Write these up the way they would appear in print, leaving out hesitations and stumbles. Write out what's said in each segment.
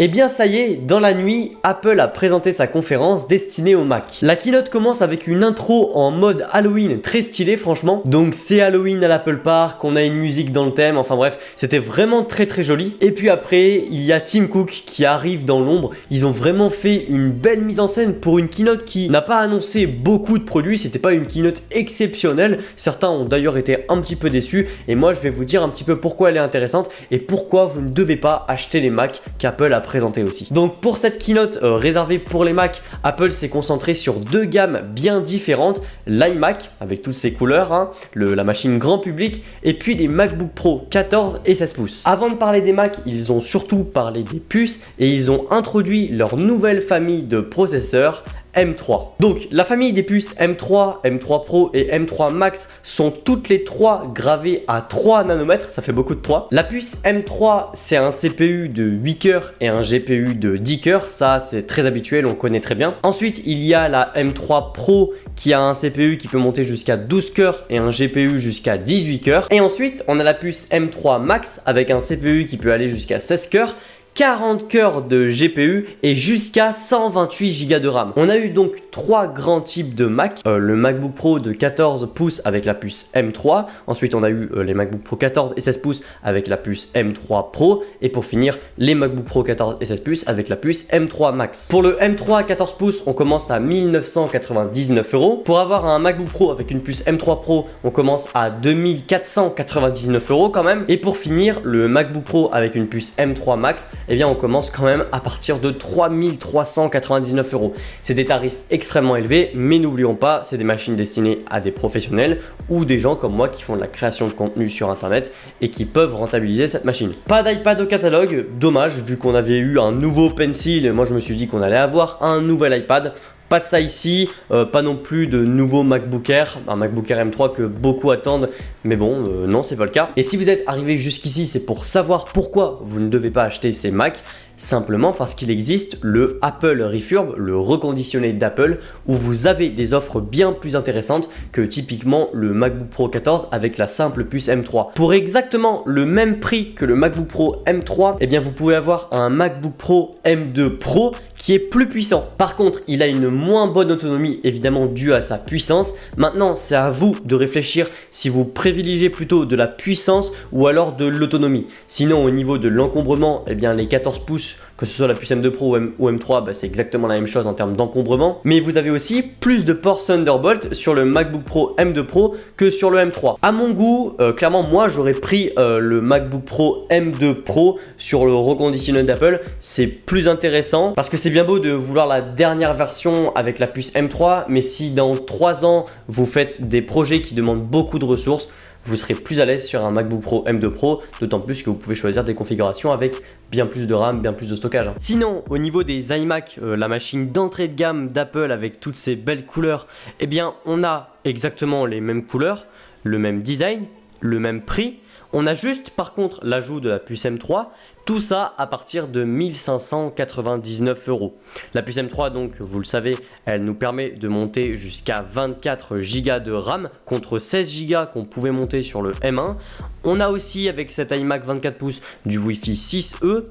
Eh bien ça y est, dans la nuit, Apple a présenté sa conférence destinée au Mac. La keynote commence avec une intro en mode Halloween très stylée franchement. Donc c'est Halloween à l'Apple Park, on a une musique dans le thème, enfin bref, c'était vraiment très joli. Et puis après, il y a Tim Cook qui arrive dans l'ombre. Ils ont vraiment fait une belle mise en scène pour une keynote qui n'a pas annoncé beaucoup de produits, c'était pas une keynote exceptionnelle. Certains ont d'ailleurs été un petit peu déçus et moi je vais vous dire un petit peu pourquoi elle est intéressante et pourquoi vous ne devez pas acheter les Mac qu'Apple a présenté aussi. Donc pour cette keynote réservée pour les Mac, Apple s'est concentré sur deux gammes bien différentes, l'iMac avec toutes ses couleurs, la machine grand public et puis les MacBook Pro 14 et 16 pouces. Avant de parler des Mac, ils ont surtout parlé des puces et ils ont introduit leur nouvelle famille de processeurs M3. Donc la famille des puces M3, M3 Pro et M3 Max sont toutes les trois gravées à 3 nanomètres, ça fait beaucoup de 3. La puce M3 c'est un CPU de 8 cœurs et un GPU de 10 cœurs, ça c'est très habituel, on connaît très bien. Ensuite il y a la M3 Pro qui a un CPU qui peut monter jusqu'à 12 cœurs et un GPU jusqu'à 18 cœurs. Et ensuite on a la puce M3 Max avec un CPU qui peut aller jusqu'à 16 cœurs, 40 cœurs de GPU et jusqu'à 128 Go de RAM. On a eu donc trois grands types de Mac. Le MacBook Pro de 14 pouces avec la puce M3. Ensuite, on a eu les MacBook Pro 14 et 16 pouces avec la puce M3 Pro. Et pour finir, les MacBook Pro 14 et 16 pouces avec la puce M3 Max. Pour le M3 à 14 pouces, on commence à 1999 €. Pour avoir un MacBook Pro avec une puce M3 Pro, on commence à 2499 € quand même. Et pour finir, le MacBook Pro avec une puce M3 Max, eh bien on commence quand même à partir de 3399 €. C'est des tarifs extrêmement élevés, mais n'oublions pas, c'est des machines destinées à des professionnels ou des gens comme moi qui font de la création de contenu sur internet et qui peuvent rentabiliser cette machine. Pas d'iPad au catalogue, dommage vu qu'on avait eu un nouveau Pencil, moi je me suis dit qu'on allait avoir un nouvel iPad. Pas de ça ici, pas non plus de nouveau MacBook Air, un MacBook Air M3 que beaucoup attendent, mais bon, non, c'est pas le cas. Et si vous êtes arrivé jusqu'ici, c'est pour savoir pourquoi vous ne devez pas acheter ces Macs. Simplement parce qu'il existe le Apple Refurb, le reconditionné d'Apple, où vous avez des offres bien plus intéressantes que typiquement le MacBook Pro 14 avec la simple puce M3. Pour exactement le même prix que le MacBook Pro M3, eh bien vous pouvez avoir un MacBook Pro M2 Pro qui est plus puissant. Par contre, il a une moins bonne autonomie, évidemment due à sa puissance. Maintenant, c'est à vous de réfléchir si vous privilégiez plutôt de la puissance ou alors de l'autonomie. Sinon, au niveau de l'encombrement, eh bien les 14 pouces, que ce soit la puce M2 Pro ou M3, c'est exactement la même chose en termes d'encombrement. Mais vous avez aussi plus de ports Thunderbolt sur le MacBook Pro M2 Pro que sur le M3. À mon goût, clairement, moi j'aurais pris le MacBook Pro M2 Pro sur le reconditionné d'Apple. C'est plus intéressant parce que c'est bien beau de vouloir la dernière version avec la puce M3, mais si dans 3 ans vous faites des projets qui demandent beaucoup de ressources, vous serez plus à l'aise sur un MacBook Pro M2 Pro, d'autant plus que vous pouvez choisir des configurations avec bien plus de RAM, bien plus de stockage. Sinon, au niveau des iMac, la machine d'entrée de gamme d'Apple avec toutes ces belles couleurs, eh bien on a exactement les mêmes couleurs, le même design, le même prix. On a juste par contre l'ajout de la puce M3, tout ça à partir de 1599 €. La puce M3 donc, vous le savez, elle nous permet de monter jusqu'à 24 Go de RAM contre 16 Go qu'on pouvait monter sur le M1. On a aussi avec cet iMac 24 pouces du Wi-Fi 6E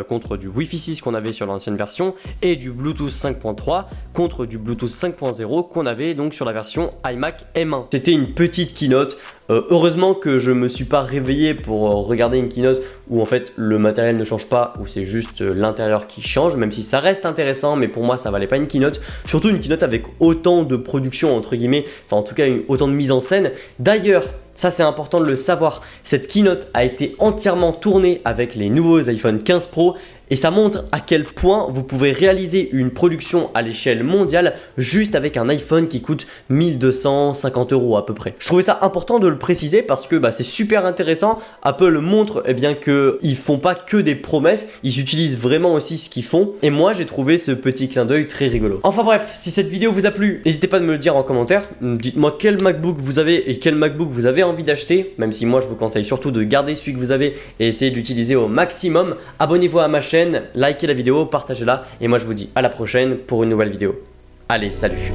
contre du Wi-Fi 6 qu'on avait sur l'ancienne version et du Bluetooth 5.3 contre du Bluetooth 5.0 qu'on avait donc sur la version iMac M1. C'était une petite keynote. Heureusement que je me suis pas réveillé pour regarder une keynote où en fait le matériel ne change pas, où c'est juste l'intérieur qui change, même si ça reste intéressant, mais pour moi ça valait pas une keynote. Surtout une keynote avec autant de production entre guillemets, enfin en tout cas autant de mise en scène. D'ailleurs, ça c'est important de le savoir, cette keynote a été entièrement tournée avec les nouveaux iPhone 15 Pro et ça montre à quel point vous pouvez réaliser une production à l'échelle mondiale juste avec un iPhone qui coûte 1250 € à peu près. Je trouvais ça important de le préciser parce que c'est super intéressant. Apple montre qu'ils font pas que des promesses, ils utilisent vraiment aussi ce qu'ils font et moi j'ai trouvé ce petit clin d'œil très rigolo. Enfin bref, si cette vidéo vous a plu, n'hésitez pas à me le dire en commentaire. Dites-moi quel MacBook vous avez et quel MacBook vous avez envie d'acheter, même si moi je vous conseille surtout de garder celui que vous avez et essayer de l'utiliser au maximum. Abonnez-vous à ma chaîne, likez la vidéo, partagez-la et moi je vous dis à la prochaine pour une nouvelle vidéo. Allez, salut!